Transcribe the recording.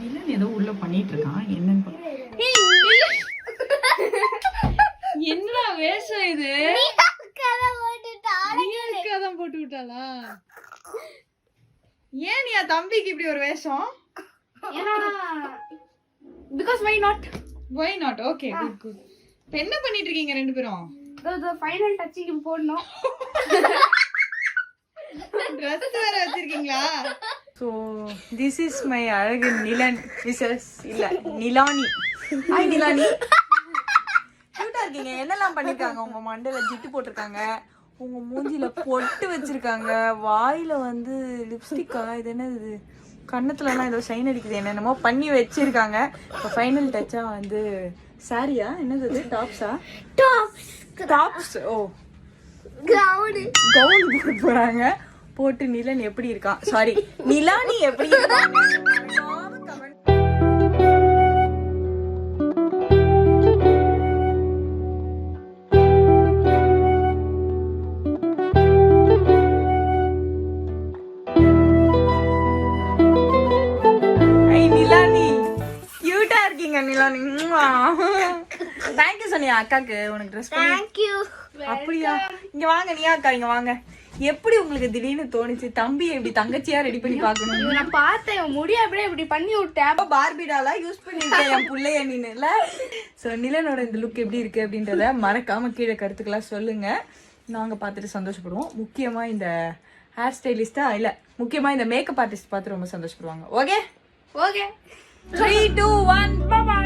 நிலன் ஏதோ உள்ள பண்ணிட்டு இருக்கான். என்னன்னு என்னடா வேஷம் இது? தான் போட்டு விட்டாளா? ஏன் நீ தம்பிக்கு இப்படி ஒரு வேஷம்? Because why not? Why not? Okay, good, good. இப்போ என்ன பண்ணிட்டு இருக்கீங்க ரெண்டு பேரும்? The final touching போடணும். Dress வேற வச்சிருக்கீங்களா? So, this is my அழகு நிலன் மிஸ்ஸஸ் இல்ல நிலானி. ஹாய் நிலானி. கியூட்டா இருக்கீங்க. என்னெல்லாம் பண்ணிருக்காங்க? உங்க மண்டையில ஜிட்டு போட்டிருக்காங்க, உங்க மூஞ்சில பொட்டு வச்சிருக்காங்க, வாயில வந்து லிப்ஸ்டிக்கா, இது என்னது, கண்ணத்துலலாம் ஏதோ ஷைன் அடிக்குது, என்னென்னமோ பண்ணி வச்சிருக்காங்க. இப்போ ஃபைனல் டச்சா வந்து சாரியா என்னது, டாப்ஸா? டாப்ஸ். ஓ, கவுன் போட்டு போறாங்க. போட்டு நிலன் எப்படி இருக்கான், சாரி நிலானி எப்படி இருக்காங்க? தேங்க்யூ சொன்னியா அக்காக்கு உனக்கு ட்ரெஸ் பண்ணி? Thank you. அப்படியா? இங்க வாங்க நீயா அக்கா, இங்க வாங்க. எப்படி உங்களுக்கு திடீர்னு தோணுச்சு தம்பி எப்படி தங்கச்சியா ரெடி பண்ணி பாக்கணும்? நான் பார்த்தேன் முடிய அப்படியே இப்படி பண்ணி விட்டேன். பார்பிடாலா யூஸ் பண்ணிருக்கேன் என் புள்ளைய நீனுல. சோ நிலனோட இந்த லுக் எப்படி இருக்கு அப்படின்றத மறக்காம கீழே கருத்துக்களா சொல்லுங்க. நாங்க பார்த்துட்டு சந்தோஷப்படுவோம். முக்கியமா இந்த ஹேர் ஸ்டைலிஸ்டா இல்ல, முக்கியமா இந்த மேக்கப் ஆர்டிஸ்ட் பார்த்து ரொம்ப சந்தோஷப்படுவாங்க. Okay okay. 3 2 1 bye bye.